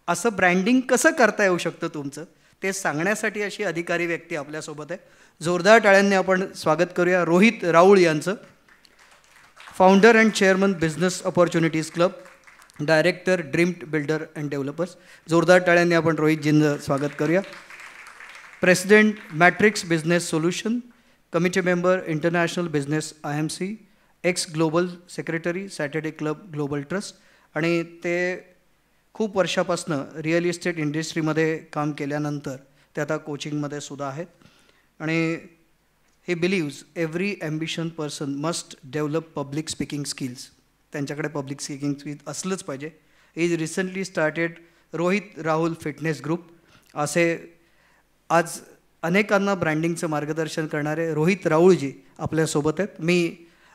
असं ब्रँडिंग कसं करता येऊ शकतं तुमचं ते सांगण्यासाठी अशी अधिकारी व्यक्ती आपल्यासोबत आहे. जोरदार टाळ्यांनी आपण स्वागत करूया रोहित राऊळ यांचं. Founder and chairman business opportunities club, director dream builder and developers. जोरदार टाळ्यांनी आपण रोहितजींचं स्वागत करूया. President matrix business solution, committee member international business IMC, x global secretary Saturday club global trust, आणि ते खूप वर्षापासून रिअल इस्टेट इंडस्ट्रीमध्ये काम केल्यानंतर ते आता कोचिंगमध्ये सुद्धा आहेत. आणि he believes every ambition person must develop public speaking skills. त्यांच्याकडे पब्लिक स्पीकिंग स्किल्स असलंच पाहिजे. He recently started Rohit Rahul fitness group. असे आज अनेकांना ब्रँडिंगचं मार्गदर्शन करणारे रोहित राऊळजी आपल्यासोबत आहेत. मी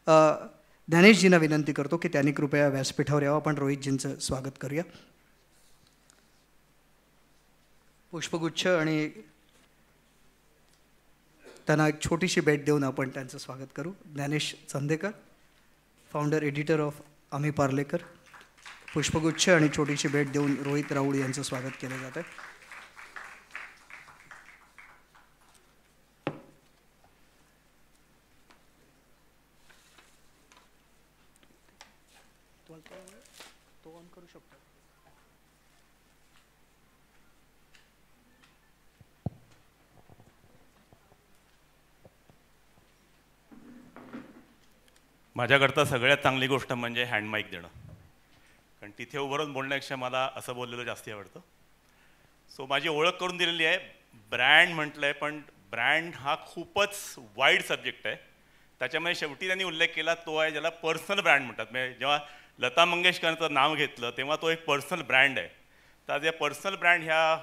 ज्ञानेशजींना विनंती करतो की त्यांनी कृपया व्यासपीठावर यावं. आपण रोहितजींचं स्वागत करूया. पुष्पगुच्छ आणि त्यांना एक छोटीशी भेट देऊन आपण त्यांचं स्वागत करू. Gyanesh Chandekar, founder editor of आम्ही पार्लेकर. पुष्पगुच्छ आणि छोटीशी भेट देऊन रोहित राऊळ यांचं स्वागत केलं जातं. तो ऑन करू शकतो. माझ्याकरता सगळ्यात चांगली गोष्ट म्हणजे हँड माईक देणं, कारण तिथे उभं राहून बोलण्यापेक्षा मला असं बोललेलं जास्ती आवडतं. सो माझी ओळख करून दिलेली आहे. ब्रँड म्हटलं आहे, पण ब्रँड हा खूपच वाईड सब्जेक्ट आहे. त्याच्यामध्ये शेवटी त्यांनी उल्लेख केला तो आहे ज्याला पर्सनल ब्रँड म्हणतात. म्हणजे जेव्हा लता मंगेशकरांचं नाव घेतलं तेव्हा तो एक पर्सनल ब्रँड आहे. तर आज या पर्सनल ब्रँड ह्या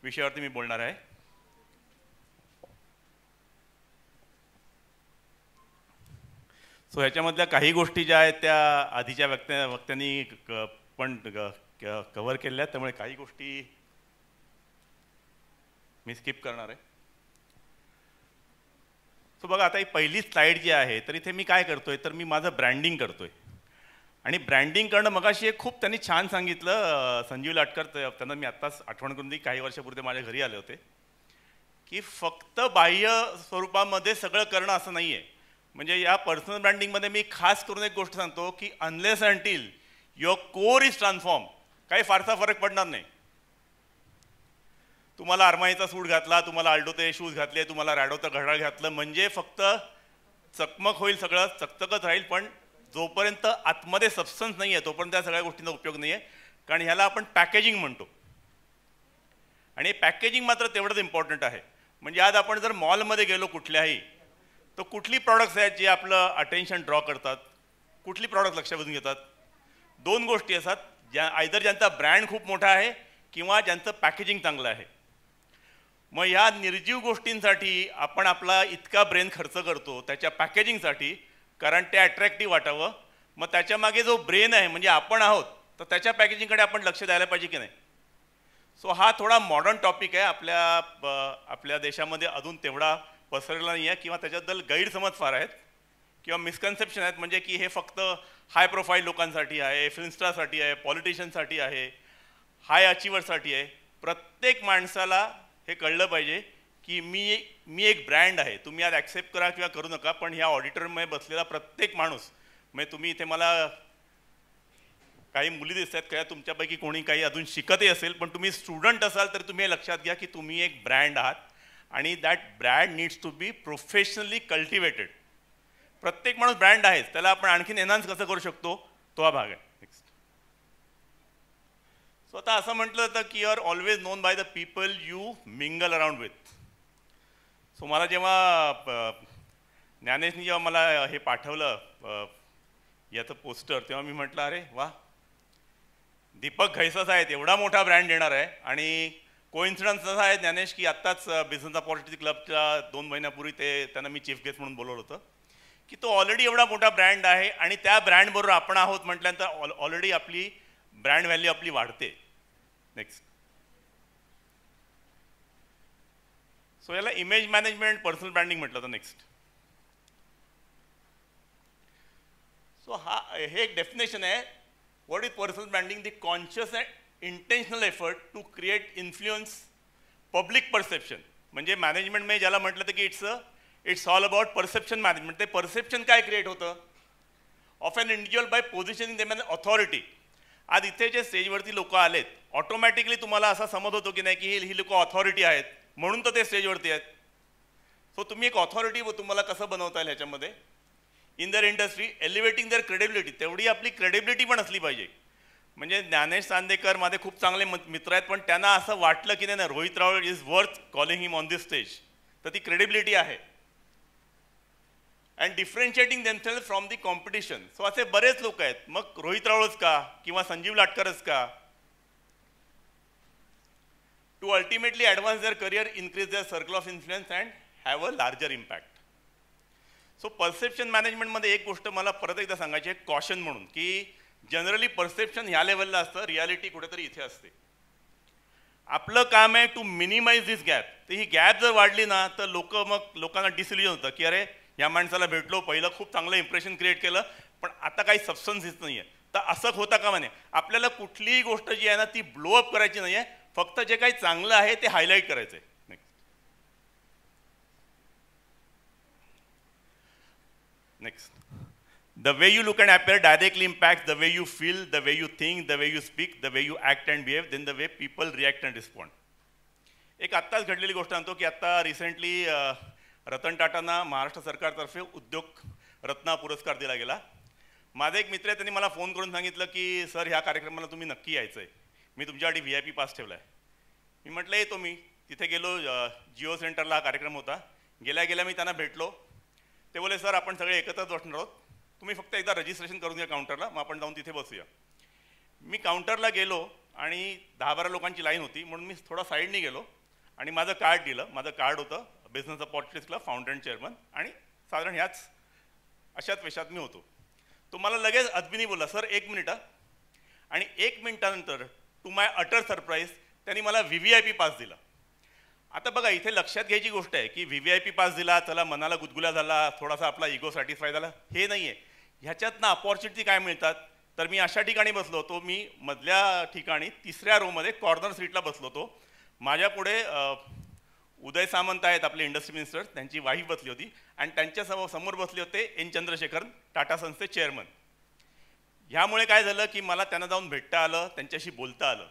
विषयावरती मी बोलणार आहे. सो ह्याच्यामधल्या काही गोष्टी ज्या आहेत त्या आधीच्या वक्त्यांनी पण कव्हर केल्या आहेत, त्यामुळे काही गोष्टी मी स्किप करणार आहे. सो बघा, आता ही पहिली स्लाईड जी आहे तर इथे मी काय करतोय तर मी माझं ब्रँडिंग करतोय. आणि ब्रँडिंग करणं मगाशी एक खूप त्यांनी छान सांगितलं. संजीव लाटकर, त्यांना मी आत्ताच आठवण करून दिली, काही वर्षापूर्वी माझ्या घरी आले होते, की फक्त बाह्य स्वरूपामध्ये सगळं करणं असं नाही आहे. म्हणजे या पर्सनल ब्रँडिंगमध्ये मी खास करून एक गोष्ट सांगतो की unless until your core is transform, काही फारसा फरक पडणार नाही. तुम्हाला अरमाईचा सूट घातला, तुम्हाला आल्डोचे शूज घातले, तुम्हाला रॅडोचं घड्याळ घातलं, म्हणजे फक्त चकमक होईल, सगळं चकचकच राहील, पण जोपर्यंत आतमध्ये सबस्टन्स नाही आहे तोपर्यंत त्या सगळ्या गोष्टींचा उपयोग नाही आहे. कारण ह्याला आपण पॅकेजिंग म्हणतो. आणि पॅकेजिंग मात्र तेवढंच इम्पॉर्टंट आहे. म्हणजे आज आपण जर मॉलमध्ये गेलो कुठल्याही, तर कुठली प्रॉडक्ट्स आहेत जे आपलं अटेन्शन ड्रॉ करतात, कुठली प्रॉडक्ट लक्ष वेधून घेतात? दोन गोष्टी असतात, आयदर ज्यांचा ब्रँड खूप मोठा आहे किंवा ज्यांचं पॅकेजिंग चांगलं आहे. मग ह्या निर्जीव गोष्टींसाठी आपण आपला इतका ब्रेन खर्च करतो त्याच्या पॅकेजिंगसाठी, कारण ते अट्रॅक्टिव्ह वाटावं. मग त्याच्या मागे जो ब्रेन आहे म्हणजे आपण आहोत, तर त्याच्या पॅकेजिंगकडे आपण लक्ष द्यायला पाहिजे की नाही. सो हा थोडा मॉडर्न टॉपिक आहे. आपल्या देशामध्ये अजून तेवढा पसरलेला नाही आहे, किंवा त्याच्याबद्दल गैरसमज फार आहेत किंवा मिसकन्सेप्शन आहेत. म्हणजे की हे फक्त हाय प्रोफाईल लोकांसाठी आहे, फिल्म स्टारसाठी आहे, पॉलिटिशियनसाठी आहे, हाय अचिव्हरसाठी आहे. प्रत्येक माणसाला हे कळलं पाहिजे की मी एक ब्रँड आहे. तुम्ही आज ॲक्सेप्ट करा किंवा करू नका, पण ह्या ऑडिटोरियममध्ये बसलेला प्रत्येक माणूस, म्हणजे तुम्ही इथे मला काही मुली दिसत आहेत का, तुमच्यापैकी कोणी काही अजून शिकतही असेल, पण तुम्ही स्टुडंट असाल तर तुम्ही हे लक्षात घ्या की तुम्ही एक ब्रँड आहात. आणि that brand needs to be professionally cultivated. प्रत्येक माणूस ब्रँड आहेच, त्याला आपण आणखीन एनहान्स कसं करू शकतो तो हा भाग आहे. नेक्स्ट. सो आता असं म्हटलं जातं की you are always known by the people you mingle around with. So मला जेव्हा ज्ञानेशनी जेव्हा मला हे पाठवलं याचं पोस्टर, तेव्हा मी म्हटलं अरे वा, दीपक घैसास आहेत, एवढा मोठा ब्रँड येणार आहे. आणि कोइन्सिडन्स असा आहे ज्ञानेश की आत्ताच बिझनेस अपॉर्च्युनिटी क्लबच्या 2 महिन्यापूर्वी त्यांना मी चीफ गेस्ट म्हणून बोलवलं होतं, की तो ऑलरेडी एवढा मोठा ब्रँड आहे आणि त्या ब्रँडबरोबर आपण आहोत म्हटल्यानंतर ऑलरेडी आपली ब्रँड व्हॅल्यू आपली वाढते. नेक्स्ट. सो याला इमेज मॅनेजमेंट पर्सनल ब्रँडिंग म्हटलं तर. नेक्स्ट. सो हे एक डेफिनेशन आहे. What is personal branding? The conscious intentional effort to create influence public perception. म्हणजे मॅनेजमेंटमध्ये ज्याला म्हटलं तर की it's all about perception management. ते परसेप्शन काय क्रिएट होतं of an individual by positioning them an authority. आज इथे जे स्टेजवरती लोक आलेत ऑटोमॅटिकली तुम्हाला असा समज होतो की नाही की ही लोक ऑथॉरिटी आहेत म्हणून तर ते स्टेजवरती आहेत. सो तुम्ही एक ऑथॉरिटी तुम्हाला कसं बनवता येईल ह्याच्यामध्ये इन दर इंडस्ट्री एलिव्हेटिंग दर क्रेडिबिलिटी. तेवढी आपली क्रेडिबिलिटी पण असली पाहिजे. म्हणजे ज्ञानेश चांदेकर माझे खूप चांगले मित्र आहेत पण त्यांना असं वाटलं की नाही Rohit Rawal is worth calling him on this stage. तर ती क्रेडिबिलिटी आहे. And differentiating themselves from the competition. So असे बरेच लोक आहेत. मग रोहित रावळच का किंवा संजीव लाटकरच का to ultimately advance their career, increase their circle of influence and have a larger impact. So perception मॅनेजमेंटमध्ये एक गोष्ट मला परत एकदा सांगायची आहे कॉशन म्हणून की जनरली परसेप्शन ह्या लेवलला असतं, रियालिटी कुठेतरी इथे असते. आपलं काम आहे टू मिनिमाइज दिस गॅप. तर ही गॅप जर वाढली ना तर लोकांना डिसिल्युजन होतं की अरे या माणसाला भेटलो, पहिलं खूप चांगलं इम्प्रेशन क्रिएट केलं पण आता काही सबस्टन्स दिसत नाही आहे. तर असं होता का म्हणे आपल्याला कुठलीही गोष्ट जी आहे ना ती ब्लोअप करायची नाही आहे, फक्त जे काही चांगलं आहे ते हायलाईट करायचं आहे. Next the way you look and appear directly impacts the way you feel, the way you think, the way you speak, the way you act and behave, then the way people react and respond. एक आत्ताच घडलेली गोष्ट सांगतो की आत्ता recently Ratan टाटांना Maharashtra सरकारतर्फे उद्योग रत्न पुरस्कार दिला गेला. माझा एक मित्र आहे त्यांनी मला फोन करून सांगितलं की सर ह्या कार्यक्रमाला तुम्ही नक्की यायचं आहे, मी तुमच्यासाठी VIP पास ठेवला आहे. मी म्हटलं येतो. मी तिथे गेलो. जिओ सेंटरला हा कार्यक्रम होता. गेल्या मी त्यांना भेटलो. ते बोले सर आपण सगळे एकत्रच बसणार आहोत, तुम्ही फक्त एकदा रजिस्ट्रेशन करून घ्या काउंटरला, मग आपण जाऊन तिथे बसूया. मी काउंटरला गेलो आणि 10-12 लोकांची लाईन होती म्हणून मी थोडा साईडनी गेलो आणि माझं कार्ड दिलं. माझं कार्ड होतं business opportunities club founder and chairman आणि साधारण ह्याच अशाच वेशात मी होतो. तो मला लगेच अदबीनी बोलला सर 1 मिनिट. आणि 1 मिनिटानंतर टू माय अटर सरप्राईज त्यांनी मला VVIP पास दिला. आता बघा इथे लक्षात घ्यायची गोष्ट आहे की VVIP पास दिला चला मनाला गुदगुल्या झाला, थोडासा आपला इगो सॅटिस्फाय झाला, हे नाही आहे. ह्याच्यातनं अपॉर्च्युनिटी काय मिळतात तर मी अशा ठिकाणी बसलो होतो, मी मधल्या ठिकाणी 3ऱ्या रोमध्ये कॉर्नर सीटला बसलो होतो. माझ्या पुढे उदय सामंत आहेत आपले इंडस्ट्री मिनिस्टर, त्यांची वाईफ बसली होती आणि त्यांच्या समोर बसले होते N. चंद्रशेखरन टाटा संस्थे चेअरमन. ह्यामुळे काय झालं की मला त्यांना जाऊन भेटता आलं, त्यांच्याशी बोलता आलं.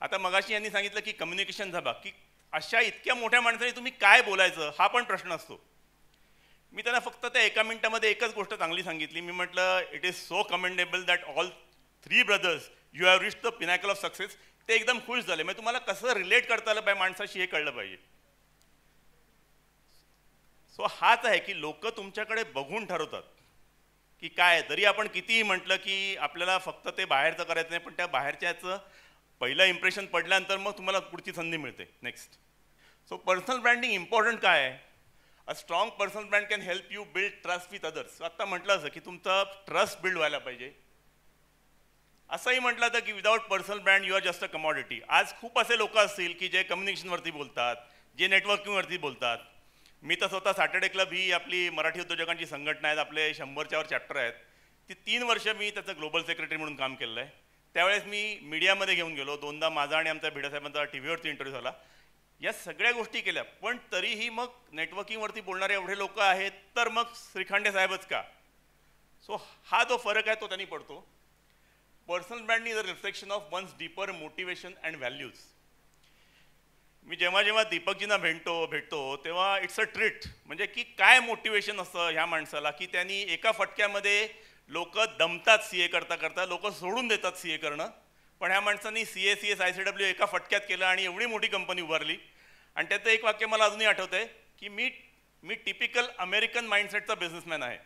आता मगाशी यांनी सांगितलं की कम्युनिकेशन झाला की अशा इतक्या मोठ्या माणसाने तुम्ही काय बोलायचं हा पण प्रश्न असतो. मी त्यांना फक्त त्या 1 मिनिटामध्ये एकच गोष्ट चांगली सांगितली. मी म्हटलं it is so commendable that all 3 brothers you have reached the pinnacle of success. ते एकदम खुश झाले. म्हणजे तुम्हाला कसं रिलेट करता आलं पाहिजे माणसाशी हे कळलं पाहिजे. सो हाच आहे की लोक तुमच्याकडे बघून ठरवतात की काय, जरी आपण कितीही म्हटलं की आपल्याला फक्त ते बाहेरचं करायचं नाही पण त्या बाहेरच्याचं पहिलं इम्प्रेशन पडल्यानंतर मग तुम्हाला पुढची संधी मिळते. Next. So personal branding important काय आहे. A strong personal brand can help you build trust with others. आत्ता म्हटलं असं की तुमचा ट्रस्ट बिल्ड व्हायला पाहिजे. असंही म्हटलं होतं की without personal brand you are just a commodity. आज खूप असे लोक असतील की जे कम्युनिकेशनवरती बोलतात, जे नेटवर्किंगवरती बोलतात. मी तर स्वतः सॅटर्डे क्लब ही आपली मराठी उद्योजकांची संघटना आहेत, आपले 100च्या वर चॅप्टर आहेत. ती 3 वर्ष मी त्याचं ग्लोबल सेक्रेटरी म्हणून काम केलं आहे. त्यावेळेस मी मीडियामध्ये घेऊन गेलो. 2दा माझा आणि आमच्या भिडासाहेबांचा TV वरती इंटरव्ह्यू झाला. या सगळ्या गोष्टी केल्या पण तरीही मग नेटवर्किंगवरती बोलणारे एवढे लोक आहेत तर मग श्रीखंडे साहेबच का. सो हा जो फरक आहे तो त्यांनी पडतो. Personal brand is a reflection of one's deeper motivation and values. मी जेव्हा दीपकजींना भेटतो तेव्हा इट्स अ ट्रीट. म्हणजे की काय मोटिवेशन असतं ह्या माणसाला की त्यांनी एका फटक्यामध्ये लोक दमतात CA करता लोक सोडून देतात CA करणं. पण ह्या माणसांनी CA CS ICW एका फटक्यात केलं आणि एवढी मोठी कंपनी उभारली. आणि त्याचं एक वाक्य मला अजूनही आठवतं आहे की मी टिपिकल अमेरिकन माइंडसेटचा बिझनेसमॅन आहे.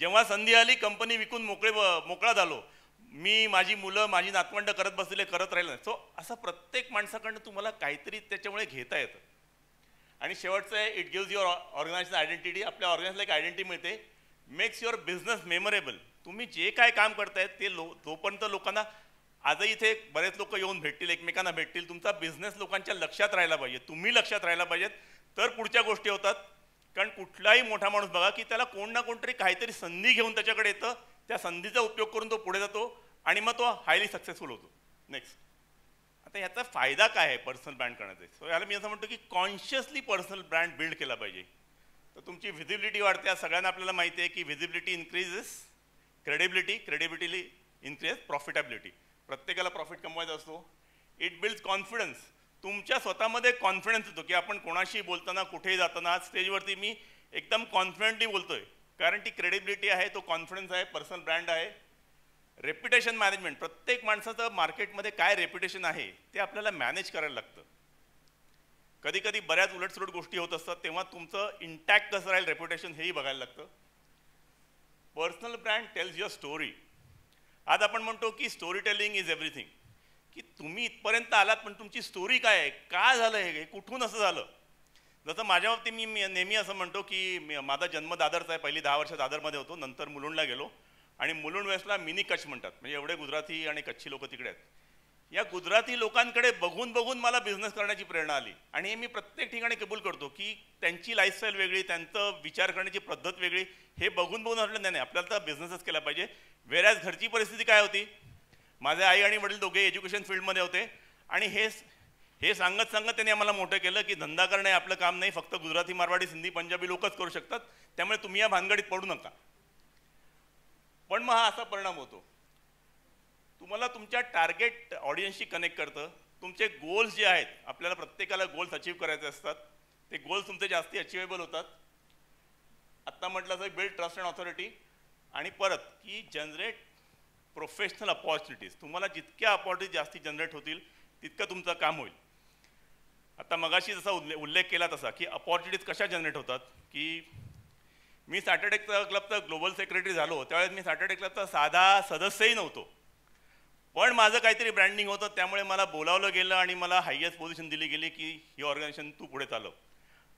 जेव्हा संधी आली कंपनी विकून मोकळा झालो. मी माझी मुलं माझी नातवंड करत बसलेले करत राहिलं नाही. सो असं प्रत्येक माणसाकडनं तुम्हाला काहीतरी त्याच्यामुळे घेता येतं. आणि शेवटचं आहे it gives your organization identity. आपल्या ऑर्गनायझेशनला एक आयडेंटिटी मिळते. Makes your business memorable. तुम्ही जे काय काम करतायत ते जोपर्यंत लोकांना आजही इथे बरेच लोक येऊन भेटतील, एकमेकांना भेटतील, तुमचा बिझनेस लोकांच्या लक्षात राहायला पाहिजे, तुम्ही लक्षात राहायला पाहिजेत तर पुढच्या गोष्टी होतात. कारण कुठलाही मोठा माणूस बघा की त्याला कोण ना कोणतरी काहीतरी संधी घेऊन त्याच्याकडे येतं, त्या संधीचा उपयोग करून तो पुढे जातो आणि मग तो हायली सक्सेसफुल होतो. नेक्स्ट. आता ह्याचा फायदा काय आहे पर्सनल ब्रँड करण्याचा? सो याला मी असं म्हणतो की कॉन्शियसली पर्सनल ब्रँड बिल्ड केला पाहिजे. तर तुमची व्हिजिबिलिटी वाढते. सगळ्यांना आपल्याला माहिती आहे की visibility increases credibility increase profitability. प्रत्येकाला प्रॉफिट कमवायचा असतो. It builds confidence. तुमच्या स्वतःमध्ये कॉन्फिडन्स येतो की आपण कोणाशी बोलताना कुठेही जाताना आज स्टेजवरती मी एकदम कॉन्फिडंटली बोलतोय, कारण ती क्रेडिबिलिटी आहे, तो कॉन्फिडन्स आहे, पर्सनल ब्रँड आहे. Reputation management. प्रत्येक माणसाचं मार्केटमध्ये काय रेप्युटेशन आहे ते आपल्याला मॅनेज करायला लागतं. कधी कधी बऱ्याच उलटसुलट गोष्टी होत असतात, तेव्हा तुमचं इंटॅक्ट कसं राहील रेप्युटेशन हेही बघायला लागतं. Personal brand tells your story. आज आपण म्हणतो की स्टोरी टेलिंग इज एव्हरीथिंग, की तुम्ही इथपर्यंत आलात पण तुमची स्टोरी काय आहे, का झालं हे, कुठून असं झालं. जसं माझ्या बाबतीत मी नेहमी असं म्हणतो की माझा जन्म दादरचा आहे. पहिली 10 वर्ष दादरमध्ये होतो, नंतर मुलुंडला गेलो आणि मुलुंड वेस्टला मिनी कच्छ म्हणतात, म्हणजे एवढे गुजराती आणि कच्छी लोक तिकडे आहेत. या गुजराती लोकांकडे बघून बघून मला बिझनेस करण्याची प्रेरणा आली आणि हे मी प्रत्येक ठिकाणी कबूल करतो की त्यांची लाईफस्टाईल वेगळी, त्यांचं विचार करण्याची पद्धत वेगळी. हे बघून बघून म्हटलं नाही आपल्याला तर बिझनेसच केला पाहिजे. वेळेस घरची परिस्थिती काय होती, माझे आई आणि वडील दोघे एज्युकेशन फील्डमध्ये होते आणि हे सांगत त्यांनी आम्हाला मोठं केलं की धंदा करणे आपलं काम नाही, फक्त गुजराती, मारवाडी, सिंधी, पंजाबी लोकच करू शकतात, त्यामुळे तुम्ही या भानगडीत पडू नका. पण मग हा असा परिणाम होतो, तुम्हाला तुमच्या टार्गेट ऑडियन्सशी कनेक्ट करतं. तुमचे गोल्स जे आहेत, आपल्याला प्रत्येकाला गोल्स अचीव करायचे असतात, ते गोल्स तुमचे जास्ती अचिवेबल होतात. आत्ता म्हटलं असं बिल्ड ट्रस्ट अँड ऑथॉरिटी. आणि परत की जनरेट प्रोफेशनल अपॉर्च्युनिटीज. तुम्हाला जितक्या अपॉर्च्युनिटीज जास्ती जनरेट होतील तितकं तुमचं काम होईल. आता मगाशी जसा उल्लेख केला तसा की अपॉर्च्युनिटीज कशा जनरेट होतात, की मी सॅटर्डे क्लबचा ग्लोबल सेक्रेटरी झालो, त्यावेळेस मी सॅटर्डे क्लबचा साधा सदस्यही नव्हतो, पण माझं काहीतरी ब्रँडिंग होतं, त्यामुळे मला बोलावलं गेलं आणि मला हायेस्ट पोझिशन दिली गेली की ही ऑर्गनायझेशन तू पुढे चालव.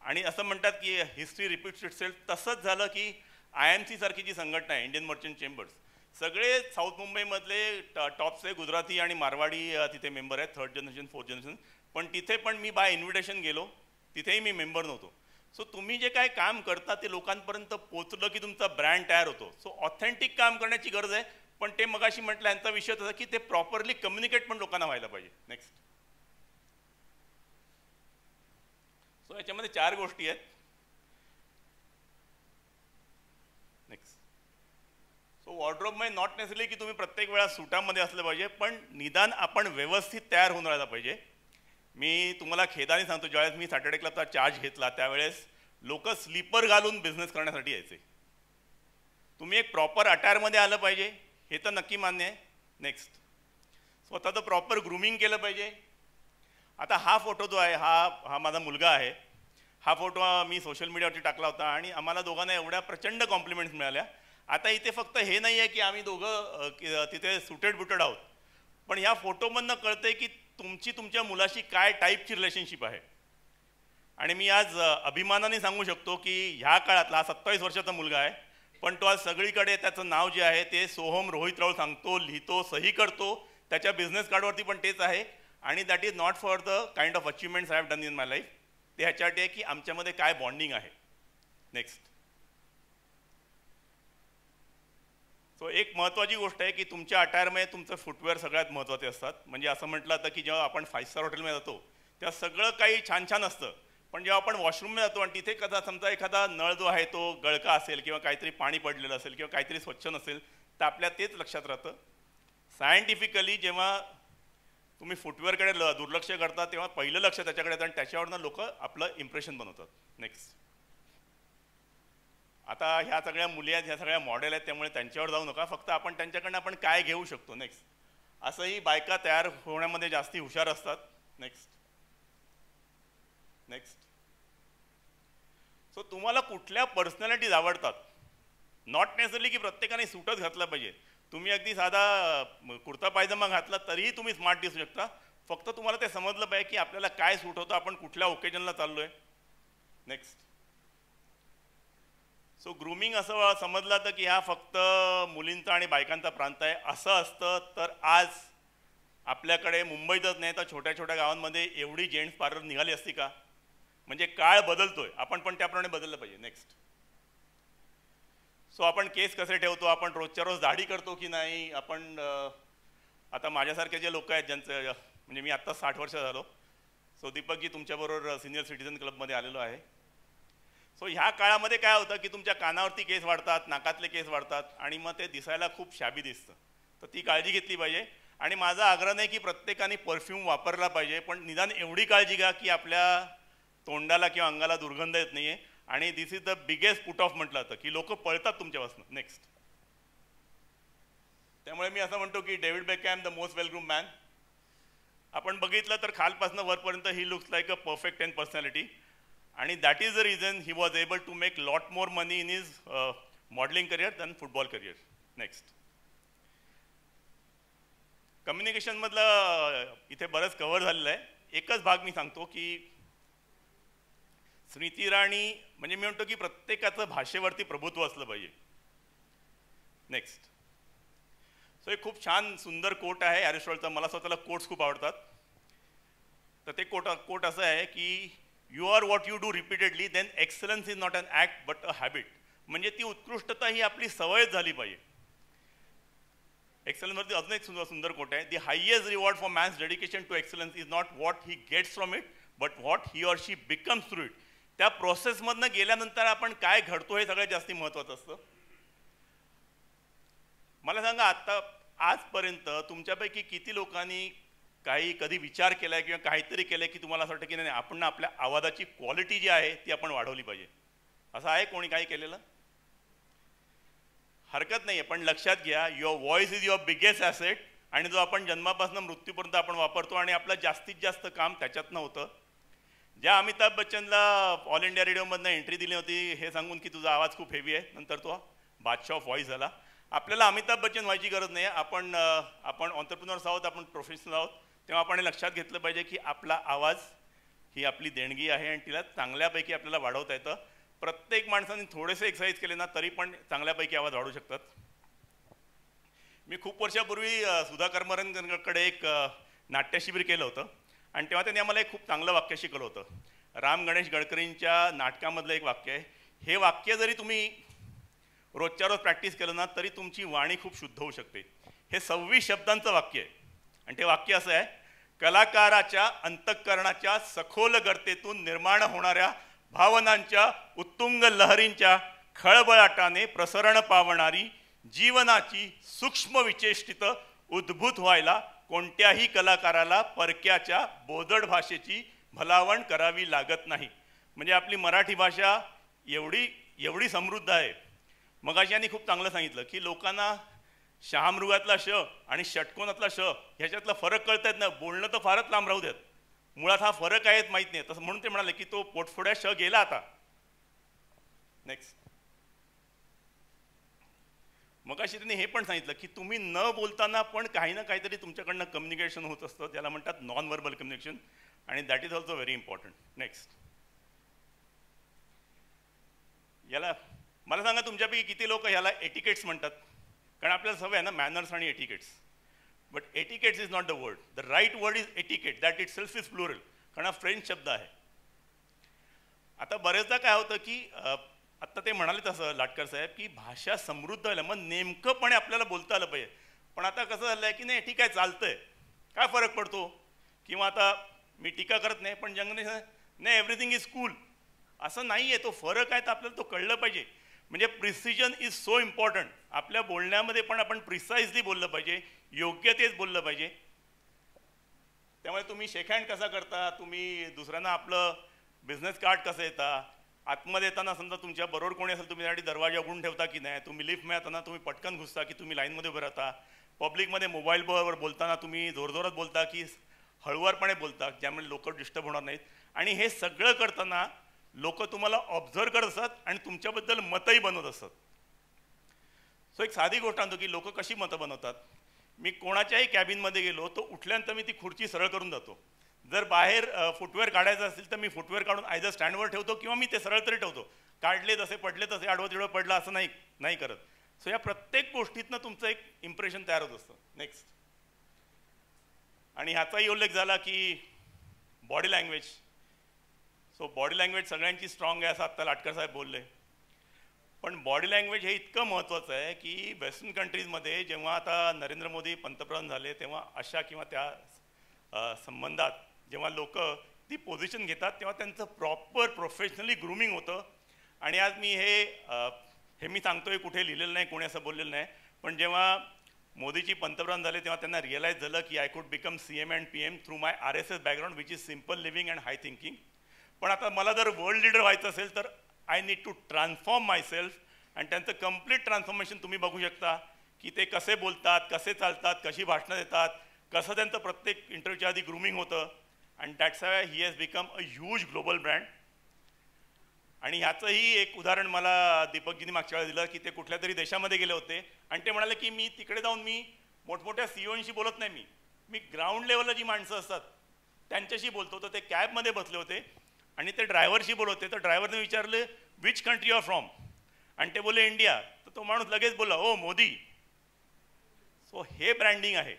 आणि असं म्हणतात की हिस्ट्री रिपीट्स इटसेल्फ. तसंच झालं की IMC सारखी जी संघटना आहे, इंडियन मर्चंट चेंबर्स, सगळे साऊथ मुंबईमधले टॉपचे गुजराती आणि मारवाडी तिथे मेंबर आहेत, 3rd जनरेशन 4th जनरेशन. पण तिथे पण मी बाय इन्व्हिटेशन गेलो, तिथेही मी मेंबर नव्हतो. सो तुम्ही जे काय काम करता ते लोकांपर्यंत पोचलं की तुमचा ब्रँड तयार होतो. सो ऑथेंटिक काम करण्याची गरज आहे, पण ते मगाशी म्हटलं यांचा विषय तसा की ते प्रॉपरली कम्युनिकेट पण लोकांना व्हायला पाहिजे. नेक्स्ट. सो याच्यामध्ये 4 गोष्टी आहेत. नेक्स्ट. सो वॉर्डरोबमध्ये नॉट नेसेसरी की तुम्ही प्रत्येक वेळा सुटामध्ये असलं पाहिजे, पण निदान आपण व्यवस्थित तयार होऊन राहायला पाहिजे. मी तुम्हाला खेदाने सांगतो, ज्यावेळेस मी सॅटर्डे क्लबचा चार्ज घेतला त्यावेळेस लोक स्लीपर घालून बिझनेस करण्यासाठी यायचे. तुम्ही एक प्रॉपर अटायरमध्ये आलं पाहिजे, हे तर नक्की मान्य आहे. नेक्स्ट. स्वतःचं प्रॉपर ग्रूमिंग केलं पाहिजे. आता हा फोटो जो आहे हा माझा मुलगा आहे. हा फोटो मी सोशल मीडियावरती टाकला होता आणि आम्हाला दोघांना एवढ्या प्रचंड कॉम्प्लिमेंट्स मिळाल्या. आता इथे फक्त हे नाही आहे की आम्ही दोघं तिथे सुटेड बुटेड आहोत, पण ह्या फोटोमधनं कळतंय की तुमची तुमच्या मुलाशी काय टाईपची रिलेशनशिप आहे. आणि मी आज अभिमानाने सांगू शकतो की ह्या काळातला हा 27 वर्षाचा मुलगा आहे, पण तो आज सगळीकडे त्याचं नाव जे आहे ते सोहम रोहित राऊळ सांगतो, लिहितो, सही करतो. त्याच्या बिझनेस कार्डवरती पण तेच आहे. आणि that is not for the kind of achievements I have done in my life. ते ह्याच्यासाठी आहे की आमच्यामध्ये काय बॉन्डिंग आहे. नेक्स्ट. सो एक महत्त्वाची गोष्ट आहे की तुमच्या अटायरमध्ये तुमचं फुटवेअर सगळ्यात महत्त्वाचे असतात. म्हणजे असं म्हटलं जातं की जेव्हा आपण 5 स्टार हॉटेलमध्ये जातो तेव्हा सगळं काही छान छान असतं, पण जेव्हा आपण वॉशरूममध्ये जातो आणि तिथे कसा समजा एखादा नळ जो आहे तो गळका असेल किंवा काहीतरी पाणी पडलेलं असेल किंवा काहीतरी स्वच्छ नसेल तर आपल्या तेच लक्षात राहतं. सायंटिफिकली जेव्हा तुम्ही फुटवेअरकडे दुर्लक्ष करता तेव्हा पहिलं लक्ष त्याच्याकडे येतं आणि त्याच्यावरनं लोक आपलं इम्प्रेशन बनवतात. नेक्स्ट. आता ह्या सगळ्या मुली आहेत, ह्या सगळ्या मॉडेल आहेत, त्यामुळे त्यांच्यावर जाऊ नका, फक्त आपण त्यांच्याकडनं आपण काय घेऊ शकतो. नेक्स्ट. असंही बायका तयार होण्यामध्ये जास्ती हुशार असतात. नेक्स्ट. नेक्स्ट. सो तुम्हाला कुठल्या पर्सनॅलिटीज आवडतात, नॉट नेसेसरली की प्रत्येकाने सूटच घातला पाहिजे. तुम्ही अगदी साधा कुर्ता पायजमा घातला तरीही तुम्ही स्मार्ट दिसू शकता, फक्त तुम्हाला ते समजलं पाहिजे की आपल्याला काय सूट होतं, आपण कुठल्या ओकेजनला चाललोय. नेक्स्ट. सो ग्रूमिंग असं समजलं तर की हा फक्त मुलींचा आणि बायकांचा प्रांत आहे. असं असतं तर आज आपल्याकडे मुंबईतच नाही तर छोट्या छोट्या गावांमध्ये एवढी जेंट्स पार्लर निघाली असती का. म्हणजे काळ बदलतोय, आपण पण त्याप्रमाणे बदललं पाहिजे. नेक्स्ट. सो आपण केस कसे ठेवतो, आपण रोजच्या रोज दाढी करतो की नाही, आपण आता माझ्यासारखे जे लोक आहेत ज्यांचं म्हणजे मी आत्ता 60 वर्ष झालो. सो दीपकजी तुमच्याबरोबर सिनियर सिटीजन क्लबमध्ये आलेलो आहे. सो ह्या काळामध्ये काय होतं की तुमच्या कानावरती केस वाढतात, नाकातले केस वाढतात आणि मग ते दिसायला खूप शाबी दिसतं. तर ती काळजी घेतली पाहिजे. आणि माझा आग्रह नाही की प्रत्येकाने परफ्यूम वापरला पाहिजे, पण निदान एवढी काळजी घ्या की आपल्या तोंडाला किंवा अंगाला दुर्गंध येत नाही आहे. आणि this is the biggest put off म्हटलं जातं की लोक पळतात तुमच्यापासून. नेक्स्ट. त्यामुळे मी असं म्हणतो की David Beckham the most well groom man. आपण बघितलं तर खालपासून वरपर्यंत ही looks like a perfect 10 personality. आणि that is the reason he was able to make lot more money in his modelling career than football career. Next. कम्युनिकेशनमधलं इथे बरंच कव्हर झालेलं आहे. एकच भाग मी सांगतो की स्मृती इराणी म्हणजे मी म्हणतो की प्रत्येकाचं भाषेवरती प्रभुत्व असलं पाहिजे. नेक्स्ट. सो एक खूप छान सुंदर कोट आहे ॲरिस्टॉटलचा. मला स्वतःला कोट्स खूप आवडतात. तर ते कोट असं आहे की you are what you do repeatedly then excellence is not an act but a habit. म्हणजे ती उत्कृष्टता ही आपली सवयच झाली पाहिजे. एक्सलन्सवरती अजून एक सुंदर कोट आहे. The highest reward for man's dedication to excellence is not what he gets from it but what he or she becomes through it. त्या प्रोसेसमधनं गेल्यानंतर आपण काय घडतो हे सगळ्यात जास्त महत्त्वाचं असतं. मला सांगा आता आजपर्यंत तुमच्यापैकी किती लोकांनी काही कधी विचार केला आहे किंवा काहीतरी केलं आहे की तुम्हाला असं वाटतं की नाही आपण आपल्या आवाजाची क्वालिटी जी आहे ती आपण वाढवली पाहिजे. असं आहे कोणी काही केलेलं? हरकत नाही आहे, पण लक्षात घ्या your voice is your biggest asset. आणि जो आपण जन्मापासून मृत्यूपर्यंत आपण वापरतो आणि आपलं जास्तीत जास्त काम त्याच्यातनं होतं. ज्या अमिताभ बच्चनला ऑल इंडिया रेडिओमधनं एंट्री दिली होती हे सांगून की तुझा आवाज खूप हेवी आहे, नंतर तो बादशाह ऑफ व्हॉइस झाला. आपल्याला अमिताभ बच्चन व्हायची गरज नाही आहे. आपण ऑन्टरप्रिनर्स आहोत, आपण प्रोफेशनल आहोत. तेव्हा आपण हे लक्षात घेतलं पाहिजे की आपला आवाज ही आपली देणगी आहे आणि तिला चांगल्यापैकी आपल्याला वाढवता येतं. प्रत्येक माणसाने थोडेसे एक्सरसाइज केले ना तरी पण चांगल्यापैकी आवाज वाढू शकतात. मी खूप वर्षापूर्वी सुधा करमरकरकडे एक नाट्यशिबिर केलं होतं आणि तेव्हा त्यांनी आम्हाला एक खूप चांगलं वाक्य शिकवलं होतं. राम गणेश गडकरींच्या नाटकामधलं एक वाक्य आहे. हे वाक्य जरी तुम्ही रोजच्या रोज प्रॅक्टिस केलं ना तरी तुमची वाणी खूप शुद्ध होऊ शकते. हे 26 शब्दांचं वाक्य आहे आणि ते वाक्य असं आहे: कलाकाराच्या अंतःकरणाच्या सखोल गर्तेतून निर्माण होणाऱ्या भावनांच्या उत्तुंग लहरींच्या खळबळाटाने प्रसरण पावणारी जीवनाची सूक्ष्म विचेष्टित उद्भूत व्हायला कोणत्याही कलाकाराला परक्याच्या बोदड भाषेची भलावण करावी लागत नाही. म्हणजे आपली मराठी भाषा एवढी समृद्ध आहे. मगाशी यांनी खूप चांगलं सांगितलं की लोकांना शहामृगातला श आणि षटकोनातला श ह्याच्यातला फरक कळतायत ना. बोलणं तर फारच लांब राहू द्यात, मुळात हा फरक आहे माहीत नाही. तसं म्हणून ते म्हणाले की तो पोटफोड्या श गेला आता. नेक्स्ट. मगाशी त्यांनी हे पण सांगितलं की तुम्ही न बोलताना पण काही ना काहीतरी तुमच्याकडनं कम्युनिकेशन होत असतं, ज्याला म्हणतात नॉन व्हर्बल कम्युनिकेशन, आणि that is also very important. Next. याला मला सांगा तुमच्यापैकी किती लोक ह्याला एटिकेट्स म्हणतात? कारण आपल्याला सवय आहे ना मॅनर्स आणि etiquettes. But etiquettes is not the word. The right word is etiquette. That itself is plural, कारण हा फ्रेंच शब्द आहे. आता बरेचदा काय होतं की आत्ता ते म्हणाले तसं लाटकर साहेब की भाषा समृद्ध आहे, मग नेमकंपणे आपल्याला बोलता आलं पाहिजे. पण आता कसं झालं आहे की नाही ठीक आहे चालतंय, काय फरक पडतो? किंवा आता मी टीका करत नाही पण जंगने नाही एव्हरीथिंग इज कूल असं नाही आहे. तो फरक आहे तर आपल्याला तो कळलं पाहिजे. म्हणजे प्रिसिजन इज सो इम्पॉर्टंट. आपल्या बोलण्यामध्ये पण आपण प्रिसाइजली बोललं पाहिजे, योग्य तेच बोललं पाहिजे. त्यामुळे तुम्ही शेक हँड कसा करता, तुम्ही दुसऱ्यांना आपलं बिझनेस कार्ड कसं येता, आतमध्ये येताना समजा तुमच्या बरोबर कोणी असेल तुम्ही त्यासाठी दरवाजा उघडून ठेवता की नाही, तुम्ही लिफ्ट मिळताना तुम्ही पटकन घुसता की तुम्ही लाईनमध्ये उभे राहता, पब्लिकमध्ये मोबाईलवर बोलताना तुम्ही जोरजोरात बोलता की हळुवारपणे बोलता ज्यामुळे लोक डिस्टर्ब होणार नाहीत. आणि हे सगळं करताना लोक तुम्हाला ऑब्झर्व करत असतात आणि तुमच्याबद्दल मतही बनवत असतात. सो एक साधी गोष्ट आणतो की लोक कशी मतं बनवतात. मी कोणाच्याही कॅबिनमध्ये गेलो तो उठल्यानंतर मी ती खुर्ची सरळ करून जातो. जर बाहेर फुटवेअर काढायचं असेल तर मी फुटवेअर काढून आयदर स्टँडवर ठेवतो किंवा मी ते सरळ तरी ठेवतो. काढले तसे पडले तसे आडवं तिडवं पडलं असं नाही करत. सो या प्रत्येक गोष्टीतनं तुमचं एक इम्प्रेशन तयार होत असतं. नेक्स्ट. आणि ह्याचाही उल्लेख झाला की body language. So body language सगळ्यांची स्ट्रॉंग आहे असं आत्ता लाटकर साहेब बोलले. पण बॉडी लँग्वेज हे इतकं महत्त्वाचं आहे की वेस्टर्न कंट्रीजमध्ये जेव्हा आता नरेंद्र मोदी पंतप्रधान झाले तेव्हा अशा किंवा त्या संबंधात जेव्हा लोक ती पोझिशन घेतात तेव्हा त्यांचं प्रॉपर प्रोफेशनली ग्रूमिंग होतं. आणि आज मी हे मी सांगतोय, कुठे लिहिलेलं नाही, कोणी असं बोललेलं नाही, पण जेव्हा मोदीजी पंतप्रधान झाले तेव्हा त्यांना रिअलाईज झालं की I could become CM and PM through my RSS background which is simple living and high thinking. पण आता मला जर वर्ल्ड लीडर व्हायचं असेल तर I need to transform myself. आणि त्यांचं कम्प्लीट ट्रान्सफॉर्मेशन तुम्ही बघू शकता की ते कसे बोलतात, कसे चालतात, कशी भाषणं देतात, कसं त्यांचं प्रत्येक इंटरव्ह्यूच्या आधी ग्रूमिंग होतं. And that's why he has become a huge global brand. आणि ह्याचंही एक उदाहरण मला दीपकजींनी मागच्या वेळेला दिलं की ते कुठल्या तरी देशामध्ये गेले होते आणि ते म्हणाले की मी तिकडे जाऊन मी मोठमोठ्या CEOशी बोलत नाही, मी ग्राउंड लेवलला जी माणसं असतात त्यांच्याशी बोलतो. तर ते कॅबमध्ये बसले होते आणि ते ड्रायव्हरशी बोलत होते. तर ड्रायव्हरने विचारले विच कंट्री आर फ्रॉम, आणि ते बोलले इंडिया. तर तो माणूस लगेच बोलला ओ मोदी. सो हे ब्रँडिंग आहे.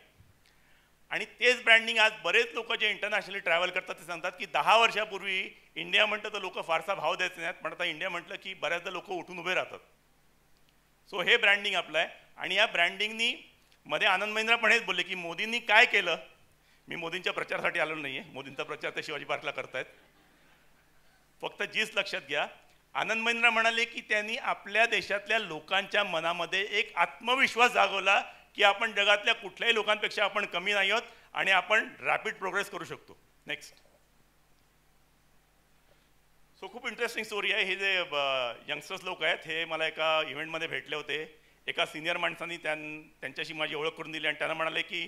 आणि तेच ब्रँडिंग आज बरेच लोक जे इंटरनॅशनली ट्रॅव्हल करतात ते सांगतात की 10 वर्षापूर्वी इंडिया म्हटलं तर लोक फारसा भाव द्यायचे नाहीत, पण आता इंडिया म्हटलं की बऱ्याचदा लोक उठून उभे राहतात. सो हे ब्रँडिंग आपलं आहे. आणि या ब्रँडिंगनी मध्ये आनंद महिंद्रा पण हेच बोलले की मोदींनी काय केलं. मी मोदींच्या प्रचारासाठी आलो नाही आहे, मोदींचा प्रचार ते शिवाजी पार्कला करतायत. फक्त जीच लक्षात घ्या, आनंद महिंद्रा म्हणाले की त्यांनी आपल्या देशातल्या लोकांच्या मनामध्ये एक आत्मविश्वास जागवला की आपण जगातल्या कुठल्याही लोकांपेक्षा आपण कमी नाही आहोत आणि आपण रॅपिड प्रोग्रेस करू शकतो. नेक्स्ट. सो खूप इंटरेस्टिंग स्टोरी आहे. हे जे यंगस्टर्स लोक आहेत हे मला एका इव्हेंटमध्ये भेटले होते. एका सिनियर माणसांनी त्यांच्याशी माझी ओळख करून दिली आणि त्यांना म्हणाले की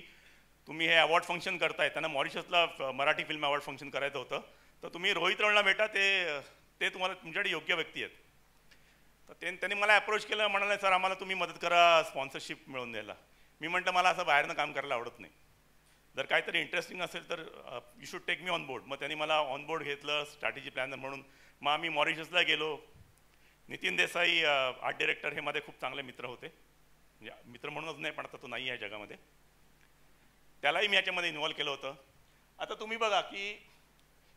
तुम्ही हे अवॉर्ड फंक्शन करताय. त्यांना मॉरिशसला मराठी फिल्म अवॉर्ड फंक्शन करायचं होतं, तर तुम्ही रोहित रावळला भेटा, ते तुम्हाला तुमच्याकडे योग्य व्यक्ती आहेत. तर त्यांनी मला अप्रोच केलं, म्हणाले सर आम्हाला तुम्ही मदत करा स्पॉन्सरशिप मिळवून द्यायला. मी म्हटलं मला असं बाहेरनं काम करायला आवडत नाही, जर काहीतरी इंटरेस्टिंग असेल तर you should take me on board. मग त्यांनी मला ऑन बोर्ड घेतलं स्ट्रॅटेजी प्लॅनर म्हणून. मग आम्ही मॉरिशसला गेलो. नितीन देसाई आर्ट डिरेक्टर हे माझे खूप चांगले मित्र होते, म्हणजे मित्र म्हणूनच नाही पण आता तो नाही आहे जगामध्ये, त्यालाही मी याच्यामध्ये इन्व्हॉल्व केलं होतं. आता तुम्ही बघा की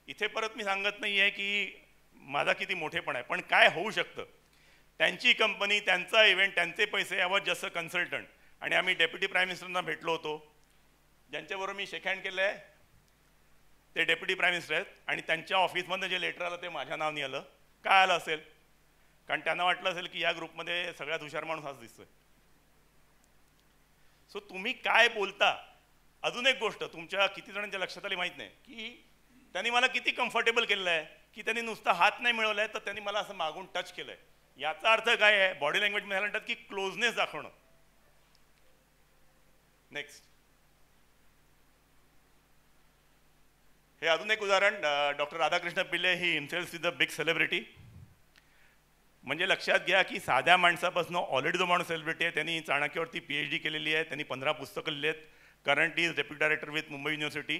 इथे परत मी सांगत नाही आहे की माझा किती मोठेपण आहे, पण काय होऊ शकतं. त्यांची कंपनी, त्यांचा इव्हेंट, त्यांचे पैसे, यावर जस्ट अ कन्सल्टंट. आणि आम्ही डेप्युटी प्राईम मिनिस्टरना भेटलो होतो, ज्यांच्याबरोबर मी शेक हँड केलं आहे ते डेप्युटी प्राईम मिनिस्टर आहेत. आणि त्यांच्या ऑफिसमधनं जे लेटर आलं ते माझ्या नावाने आलं. काय आलं असेल, कारण त्यांना वाटलं असेल की या ग्रुपमध्ये सगळ्यात हुशार माणूस हाच दिसतोय. सो तुम्ही काय बोलता. अजून एक गोष्ट तुमच्या किती जणांच्या लक्षात आली माहीत नाही की त्यांनी मला किती कम्फर्टेबल केलं आहे की त्यांनी नुसता हात नाही मिळवला आहे, तर त्यांनी मला असं मागून टच केलं आहे. याचा अर्थ काय आहे, बॉडी लँग्वेजमध्ये म्हणतात की क्लोजनेस दाखवणं. नेक्स्ट. हे अजून एक उदाहरण, डॉक्टर राधाकृष्ण पिल्ले he himself is a big celebrity. म्हणजे लक्षात घ्या की साध्या माणसापासून ऑलरेडी जो माणूस सेलिब्रिटी आहे, त्यांनी चाणक्यावरती PhD केलेली आहे, त्यांनी 15 पुस्तकं लिहिली आहेत. Currently is deputy director with Mumbai university.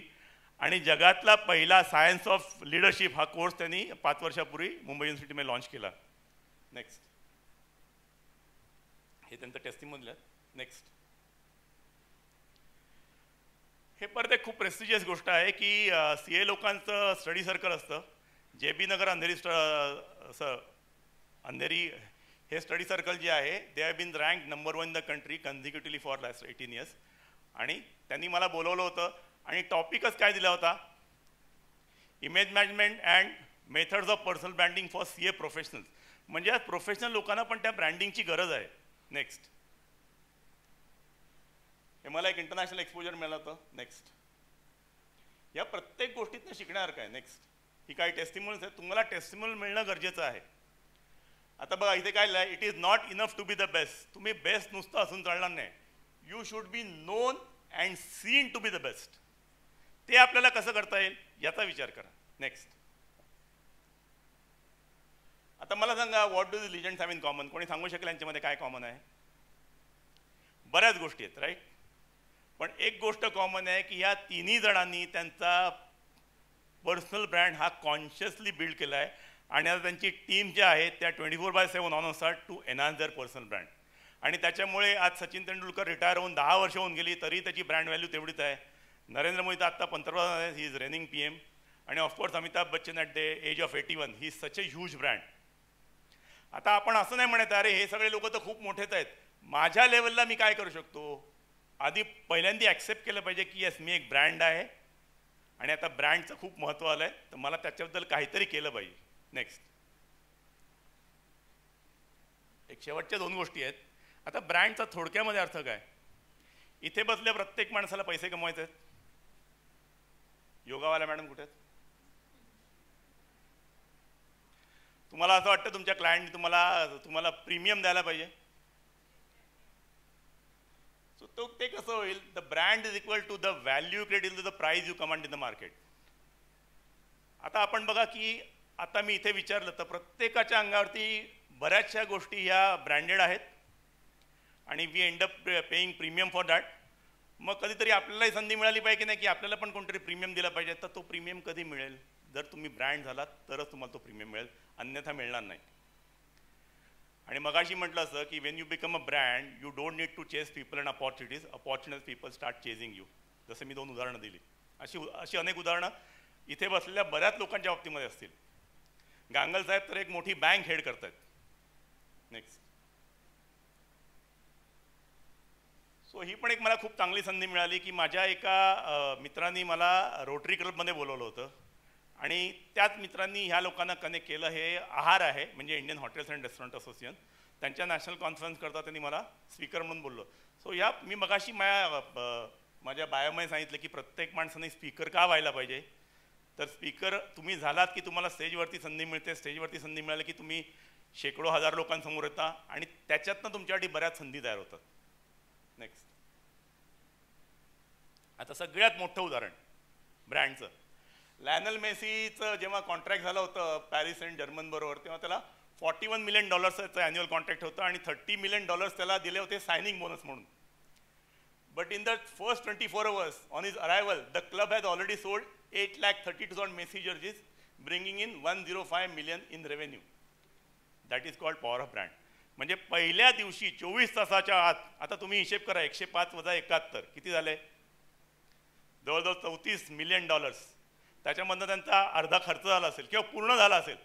आणि जगातला पहिला सायन्स ऑफ लिडरशिप हा कोर्स त्यांनी 5 वर्षापूर्वी मुंबई युनिव्हर्सिटीमध्ये लॉन्च केला. नेक्स्ट. हे त्यांचं टेस्टिमोनियल आहे. नेक्स्ट. हे परत एक खूप प्रेस्टिजियस गोष्ट आहे की CA लोकांचं स्टडी सर्कल असतं. JB नगर अंधेरी हे स्टडी सर्कल जे आहे they have been rank number 1 in the country consecutively for last 18 years. आणि त्यांनी मला बोलवलं होतं आणि टॉपिकच काय दिला होता, image management and methods of personal branding for CA professionals. म्हणजे आज प्रोफेशनल लोकांना पण त्या ब्रँडिंगची गरज आहे. नेक्स्ट. हे मला एक इंटरनॅशनल एक्सपोजर मिळालं होतं. नेक्स्ट. या प्रत्येक गोष्टीतनं शिकण्यासारखं आहे. नेक्स्ट. ही काही टेस्टिमोनियल्स आहेत, तुम्हाला टेस्टिमोनियल मिळणं गरजेचं आहे. आता बघा इथे काय लिहिलं आहे, it is not enough to be the best. तुम्ही बेस्ट नुसतं असून चालणार नाही, you should be known and seen to be the best. ते आपल्याला कसं करता येईल याचा विचार करा. नेक्स्ट. आता मला सांगा what do the legends have in common. कोणी सांगू शकेल यांच्यामध्ये काय कॉमन आहे. बऱ्याच गोष्टी आहेत राईट, पण एक गोष्ट कॉमन आहे की या तिन्ही जणांनी त्यांचा पर्सनल ब्रँड हा कॉन्शियसली बिल्ड केला आहे. आणि आता त्यांची टीम जी आहे त्या 24/7 ऑन असतात to enhance their personal brand. आणि त्याच्यामुळे आज सचिन तेंडुलकर रिटायर होऊन 10 वर्ष होऊन गेली तरी त्याची ब्रँड व्हॅल्यू तेवढीच आहे. नरेंद्र मोदी तर आत्ता पंतप्रधान आहे, ही इज रेनिंग PM. आणि of course Amitabh Bachchan at the age of 81 he is such a huge brand. आता आपण असं नाही म्हणत अरे हे सगळे लोक तर खूप मोठेच आहेत, माझ्या लेवलला मी काय करू शकतो. आधी पहिल्यांदा ॲक्सेप्ट केलं पाहिजे की येस मी एक ब्रँड आहे आणि आता ब्रँडचं खूप महत्त्व आलं आहे, तर मला त्याच्याबद्दल काहीतरी केलं पाहिजे. नेक्स्ट, एक शेवटच्या 2 गोष्टी आहेत. आता ब्रँडचा थोडक्यामध्ये अर्थ काय? इथे बसल्या प्रत्येक माणसाला पैसे कमवायचे आहेत. योगावाला मॅडम कुठे आहेत? तुम्हाला असं वाटतं तुमच्या क्लायंटनी तुम्हाला प्रीमियम द्यायला पाहिजे? सो ते कसं होईल? The brand is equal to the value created to the price you command in the market. आता आपण बघा की आता मी इथे विचारलं तर प्रत्येकाच्या अंगावरती बऱ्याचशा गोष्टी ह्या ब्रँडेड आहेत आणि we end up paying premium for that. मग कधीतरी आपल्यालाही संधी मिळाली पाहिजे की नाही की आपल्याला पण कोणतरी प्रीमियम दिला पाहिजे. तर तो प्रीमियम कधी मिळेल? जर तुम्ही ब्रँड झालात तरच तुम्हाला तो प्रीमियम मिळेल, अन्यथा मिळणार नाही. आणि मगाशी म्हटलं असं की when you become a brand you don't need to chase people and opportunities people start chasing you. जसं मी 2 उदाहरणं दिली, अशी अनेक उदाहरणं इथे बसलेल्या बऱ्याच लोकांच्या बाबतीमध्ये असतील. गांगल साहेब तर एक मोठी बँक हेड करत आहेत. नेक्स्ट, सो ही पण एक मला खूप चांगली संधी मिळाली की माझ्या एका मित्रांनी मला रोटरी क्लबमध्ये बोलवलं होतं आणि त्याच मित्रांनी ह्या लोकांना कनेक्ट केलं. हे आहार आहे म्हणजे Indian hotels and restaurant association, त्यांच्या नॅशनल कॉन्फरन्स करता त्यांनी मला स्पीकर म्हणून बोललो. सो मी मगाशी माझ्या बायोमध्ये सांगितलं की प्रत्येक माणसाने स्पीकर का व्हायला पाहिजे. तर स्पीकर तुम्ही झालात की तुम्हाला स्टेजवरती संधी मिळते. स्टेजवरती संधी मिळाली की तुम्ही शेकडो हजार लोकांसमोर येता आणि त्याच्यातनं तुमच्यासाठी बऱ्याच संधी तयार होतात. नेक्स्ट, आता सगळ्यात मोठं उदाहरण ब्रँडचं, लायनल मेसीचं जेव्हा कॉन्ट्रॅक्ट झालं होतं पॅरिस अँड जर्मन बरोबर, तेव्हा त्याला $41 मिलियन ॲन्युअल कॉन्ट्रॅक्ट होतं आणि $30 मिलियन त्याला दिले होते सायनिंग बोनस म्हणून. But in the first 24 hours on his arrival the club has already sold 8,32,000 Messi jerseys bringing in 105 million in revenue. That is called power of brand. म्हणजे पहिल्या दिवशी 24 तासाच्या आत, आता तुम्ही हिशेब करा, 105 + 71 किती झाले? जवळजवळ $34 मिलियन. त्याच्यामधनं त्यांचा अर्धा खर्च झाला असेल किंवा पूर्ण झाला असेल,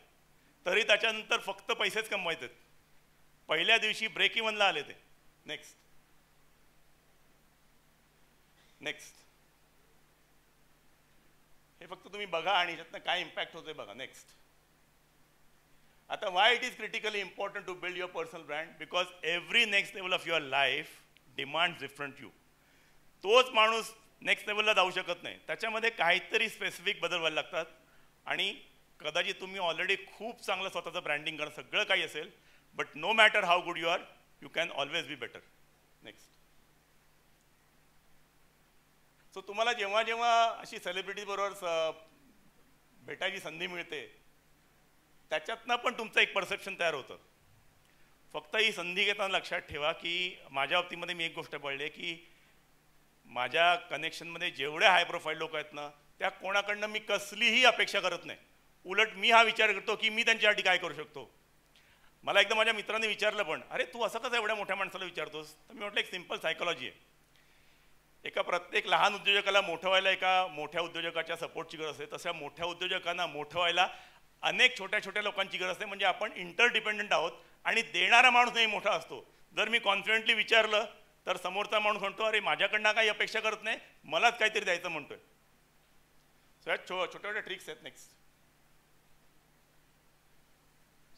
तरी त्याच्यानंतर फक्त पैसेच कमवायचे. पहिल्या दिवशी ब्रेक इव्हनला आले ते. नेक्स्ट, हे फक्त तुम्ही बघा आणि याच्यातनं काय इम्पॅक्ट होतोय बघा. नेक्स्ट, आता why it is critically important to build your personal brand? Because every next level of your life demands different you. तोच माणूस नेक्स्ट लेवलला जाऊ शकत नाही, त्याच्यामध्ये काहीतरी स्पेसिफिक बदल व्हायला लागतात. आणि कदाचित तुम्ही ऑलरेडी खूप चांगलं स्वतःचं ब्रँडिंग करणं सगळं काही असेल, but no matter how good you are, you can always be better. Next, so तुम्हाला जेव्हा जेव्हा अशी सेलिब्रिटी बरोबर भेटायची संधी मिळते, त्याच्यातनं पण तुमचं एक परसेप्शन तयार होतं. फक्त ही संधी घेताना लक्षात ठेवा की माझ्या बाबतीमध्ये मी एक गोष्ट पाहिली की माझ्या कनेक्शनमध्ये जेवढे हाय प्रोफाईल लोक आहेत ना, त्या कोणाकडनं मी कसलीही अपेक्षा करत नाही. उलट मी हा विचार करतो की मी त्यांच्यासाठी काय करू शकतो. मला एकदा माझ्या मित्रांनी विचारलं पण, अरे तू असं कसं एवढ्या मोठ्या माणसाला विचारतोस? तर मी म्हटलं एक सिम्पल सायकोलॉजी आहे. एका प्रत्येक लहान उद्योजकाला मोठं व्हायला एका मोठ्या उद्योजकाच्या सपोर्टची गरज असते. तशा मोठ्या उद्योजकांना मोठं व्हायला अनेक छोट्या छोट्या लोकांची गरज असते. म्हणजे आपण इंटरडिपेंडंट आहोत आणि देणारा माणूस नाही मोठा असतो. जर मी कॉन्फिडेंटली विचारलं तर समोरचा माणूस म्हणतो, अरे माझ्याकडनं काही अपेक्षा करत नाही, मलाच काहीतरी द्यायचं म्हणतोय. सो या छोट्या छोट्या ट्रिक्स आहेत. नेक्स्ट,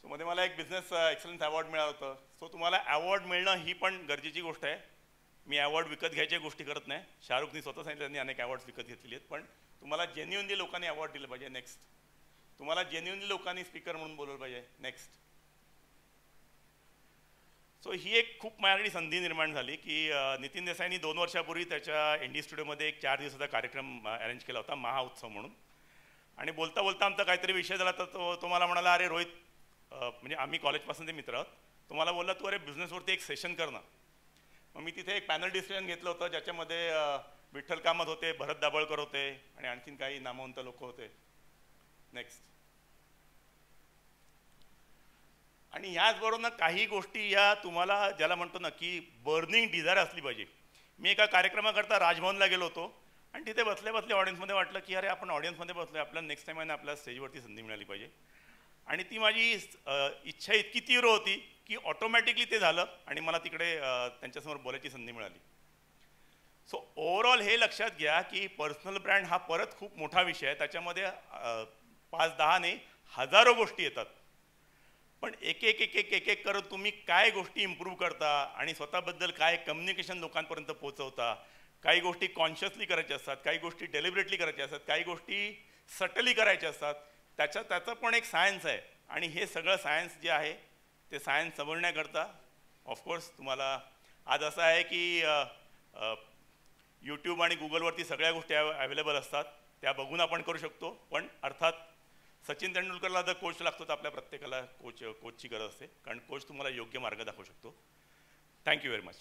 सो मध्ये मला एक बिझनेस एक्सलन्स अवॉर्ड मिळालं होतं. सो तुम्हाला अवॉर्ड मिळणं ही पण गरजेची गोष्ट आहे. मी अवॉर्ड विकत घ्यायच्या गोष्टी करत नाही. शाहरुखनी स्वतः सांगितलं त्यांनी अनेक अवॉर्ड्स विकत घेतलेली आहेत, पण तुम्हाला जेन्युइनली लोकांनी अवॉर्ड दिलं पाहिजे. नेक्स्ट, तुम्हाला जेन्युइनली लोकांनी स्पीकर म्हणून बोलवलं पाहिजे. नेक्स्ट, सो ही एक खूप माझ्याकडे संधी निर्माण झाली की नितीन देसाईंनी 2 वर्षापूर्वी त्याच्या इंडी स्टुडिओमध्ये एक 4 दिवसाचा कार्यक्रम अरेंज केला होता, महाउत्सव म्हणून. आणि बोलता बोलता आमचा काहीतरी विषय झाला, तर तो मला म्हणाला, अरे रोहित, म्हणजे आम्ही कॉलेजपासून ते मित्र आहोत, तुम्हाला बोलला तू अरे बिझनेसवरती एक सेशन कर ना. मग मी तिथे एक पॅनल डिस्कशन घेतलं होतं, ज्याच्यामध्ये विठ्ठल कामत होते, भरत दाभोळकर होते आणि आणखीन काही नामवंत लोक होते. नेक्स्ट, आणि ह्याचबरोबर ना काही गोष्टी या तुम्हाला ज्याला म्हणतो ना की बर्निंग डिझायर असली पाहिजे. मी एका कार्यक्रमाकरता राजभवनला गेलो होतो आणि तिथे बसल्या बसल्या ऑडियन्समध्ये वाटलं की अरे आपण ऑडियन्समध्ये बसलो, आपल्याला नेक्स्ट टाईम आहे ना आपल्याला स्टेजवरती संधी मिळाली पाहिजे. आणि ती माझी इच्छा इतकी तीव्र होती की ऑटोमॅटिकली ते झालं आणि मला तिकडे त्यांच्यासमोर बोलायची संधी मिळाली. सो ओव्हरऑल हे लक्षात घ्या की पर्सनल ब्रँड हा परत खूप मोठा विषय आहे. त्याच्यामध्ये 5-10 नाही हजारो गोष्टी येतात. पण एक एक एक एक एक एक करत तुम्ही काय गोष्टी इम्प्रूव्ह करता आणि स्वतःबद्दल काय कम्युनिकेशन लोकांपर्यंत पोहोचवता. काही गोष्टी कॉन्शियसली करायच्या असतात, काही गोष्टी डेलिबरेटली करायच्या असतात, काही गोष्टी सटली करायच्या असतात. त्याचं पण एक सायन्स आहे. आणि हे सगळं सायन्स जे आहे ते सायन्स समजण्याकरता ऑफकोर्स तुम्हाला आज असं आहे की यूट्यूब आणि गुगलवरती सगळ्या गोष्टी अवेलेबल असतात, त्या बघून आपण करू शकतो. पण अर्थात सचिन तेंडुलकरला जर कोच लागतो तर आपल्या प्रत्येकाला कोचची गरज असते, कारण कोच तुम्हाला योग्य मार्ग दाखवू शकतो. Thank you very much.